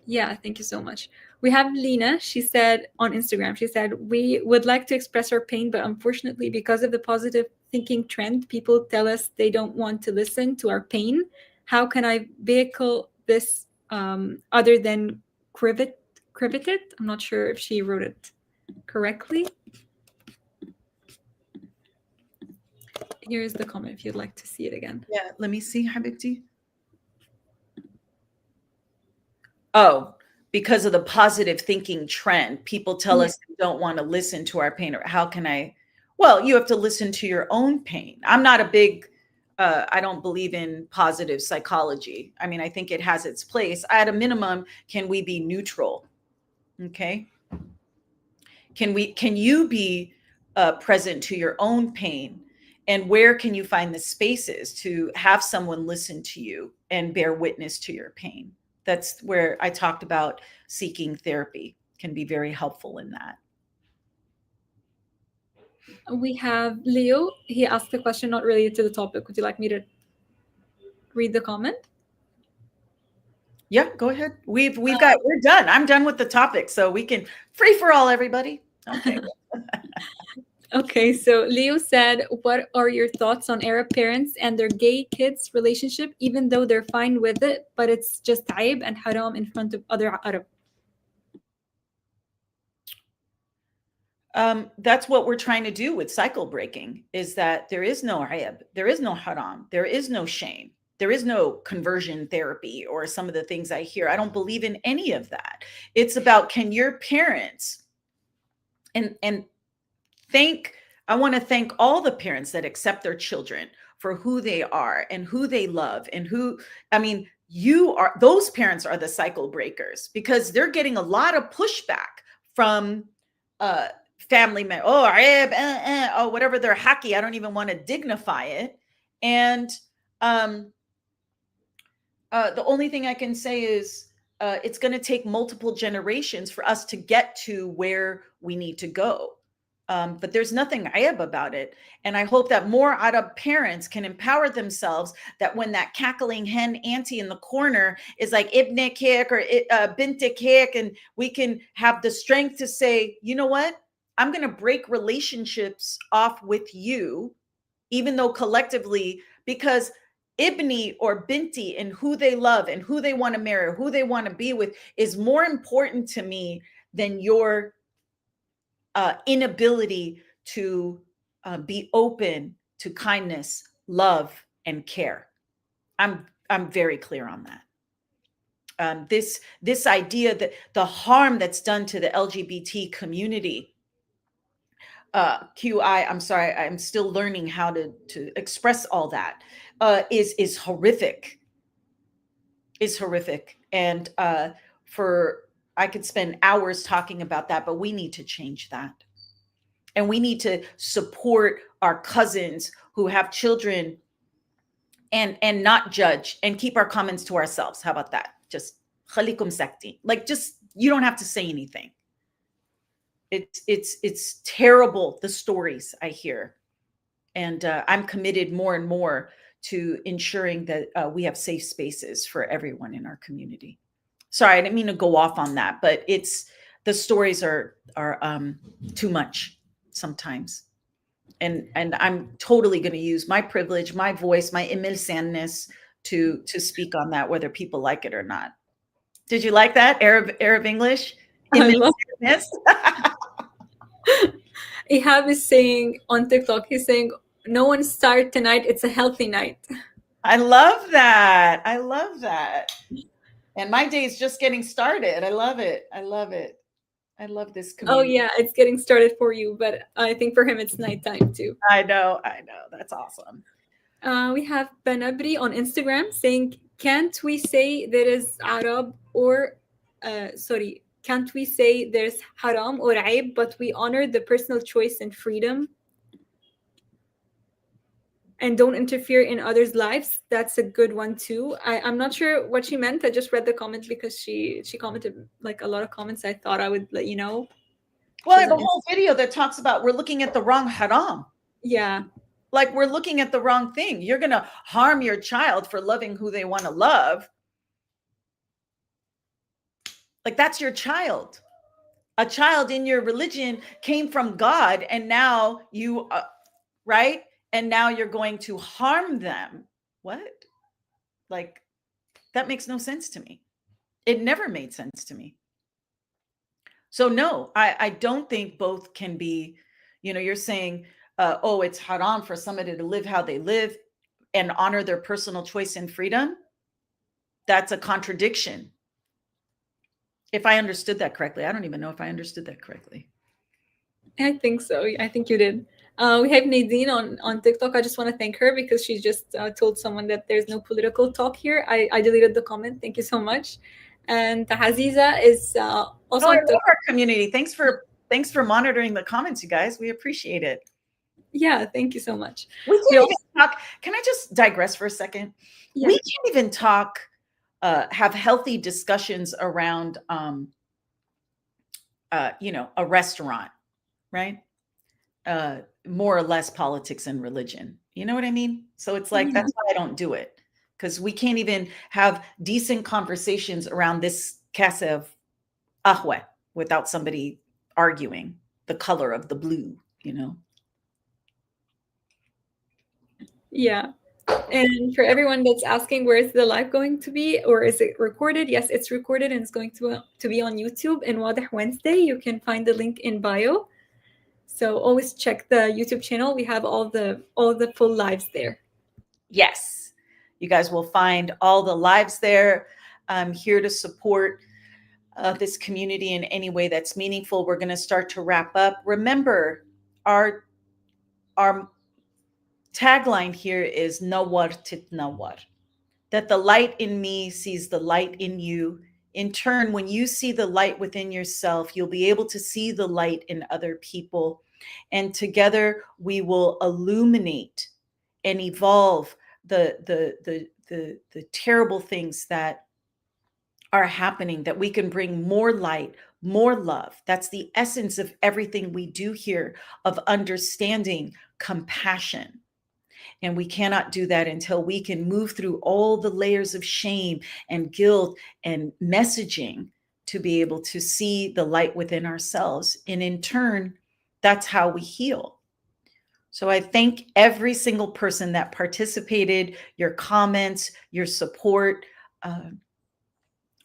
Yeah, thank you so much. We have Lena. She said on Instagram, she said, we would like to express our pain, but unfortunately, because of the positive thinking trend, people tell us they don't want to listen to our pain. How can I vehicle this other than criveted? I'm not sure if she wrote it correctly. Here's the comment if you'd like to see it again. Yeah, let me see, Habibti. Oh, because of the positive thinking trend, people tell us they don't want to listen to our pain. Or how can I, Well, you have to listen to your own pain. I'm not a big, I don't believe in positive psychology. I mean, I think it has its place. At a minimum, can we be neutral? Okay. Can you be present to your own pain? And where can you find the spaces to have someone listen to you and bear witness to your pain? That's where I talked about seeking therapy can be very helpful in that. We have Leo. He asked a question not related to the topic. Would you like me to read the comment? Yeah, go ahead. We're done. I'm done with the topic, so we can free for all, everybody. Okay. Okay, so Leo said, what are your thoughts on Arab parents and their gay kids relationship, even though they're fine with it, but it's just aib and haram in front of other Arab? That's what we're trying to do with cycle breaking, is that there is no aib, there is no haram, there is no shame. There is no conversion therapy or some of the things I hear. I don't believe in any of that. It's about, can your parents, and I want to thank all the parents that accept their children for who they are and who they love and those parents are the cycle breakers, because they're getting a lot of pushback from family members. Oh, whatever they're hacky. I don't even want to dignify it. And the only thing I can say is it's going to take multiple generations for us to get to where we need to go. But there's nothing ayab about it. And I hope that more Arab parents can empower themselves, that when that cackling hen auntie in the corner is like, ibne kek or binte kek, and we can have the strength to say, you know what? I'm going to break relationships off with you, even though collectively, because Ibni or Binti and who they love and who they want to marry, who they want to be with is more important to me than your inability to be open to kindness, love, and care. I'm very clear on that. This idea that the harm that's done to the LGBT community, QI, I'm sorry, I'm still learning how to express all that, is horrific. Is horrific. And I could spend hours talking about that, but we need to change that. And we need to support our cousins who have children and not judge and keep our comments to ourselves. How about that? Just khalikum sakti. Like, just, you don't have to say anything. It's terrible, the stories I hear. And I'm committed more and more to ensuring that we have safe spaces for everyone in our community. Sorry, I didn't mean to go off on that, but the stories are too much sometimes. And I'm totally going to use my privilege, my voice, my imilsanness to speak on that, whether people like it or not. Did you like that? Arab English? I love it. Ihab is saying on TikTok, he's saying, no one's tired tonight. It's a healthy night. I love that. I love that. And my day is just getting started. I love it. I love it. I love this community. Oh yeah, it's getting started for you, but I think for him it's nighttime too. I know. That's awesome. We have Banabri on Instagram saying, can't we say there is Arab or can't we say there's haram or aib, but we honor the personal choice and freedom and don't interfere in others' lives? That's a good one too. I'm not sure what she meant. I just read the comment because she commented like a lot of comments. I thought I would let you know. Well, I have a whole video that talks about we're looking at the wrong haram. Yeah. Like, we're looking at the wrong thing. You're going to harm your child for loving who they want to love. Like, that's your child. A child in your religion came from God, and now you, right? And now you're going to harm them. What? Like, that makes no sense to me. It never made sense to me. So no, I don't think both can be, you're saying, it's haram for somebody to live how they live and honor their personal choice and freedom. That's a contradiction. If I understood that correctly. I don't even know if I understood that correctly. I think so. I think you did. We have Nadine on TikTok. I just want to thank her because she just told someone that there's no political talk here. I deleted the comment. Thank you so much. And Aziza is also Oh, I on love TikTok. our community. Thanks for monitoring the comments, you guys. We appreciate it. Yeah, thank you so much. We can't even talk. Can I just digress for a second? Yeah. We can't even talk, have healthy discussions around, a restaurant, right? More or less politics and religion. You know what I mean? So it's like, that's why I don't do it, because we can't even have decent conversations around this casa of ahwe without somebody arguing the color of the blue, you know? Yeah. And for everyone that's asking, where is the live going to be, or is it recorded? Yes, it's recorded and it's going to be on YouTube in Wadih Wednesday. You can find the link in bio. So always check the YouTube channel. We have all the full lives there. Yes, you guys will find all the lives there. I'm here to support this community in any way that's meaningful. We're going to start to wrap up. Remember, our tagline here is Nawar Titnawar, that the light in me sees the light in you. In turn, when you see the light within yourself, you'll be able to see the light in other people. And together we will illuminate and evolve the terrible things that are happening, that we can bring more light, more love. That's the essence of everything we do here, of understanding, compassion. And we cannot do that until we can move through all the layers of shame and guilt and messaging to be able to see the light within ourselves. And in turn, that's how we heal. So I thank every single person that participated, your comments, your support.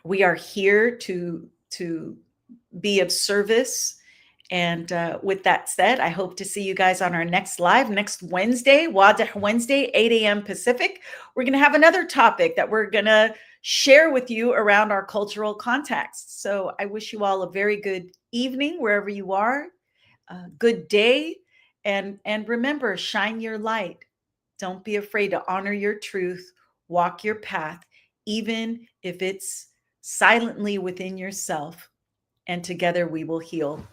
We are here to be of service. And with that said, I hope to see you guys on our next live next Wednesday, Wadih Wednesday, 8 a.m. Pacific. We're going to have another topic that we're going to share with you around our cultural context. So I wish you all a very good evening wherever you are, good day, and remember, shine your light. Don't be afraid to honor your truth, walk your path, even if it's silently within yourself, and together we will heal.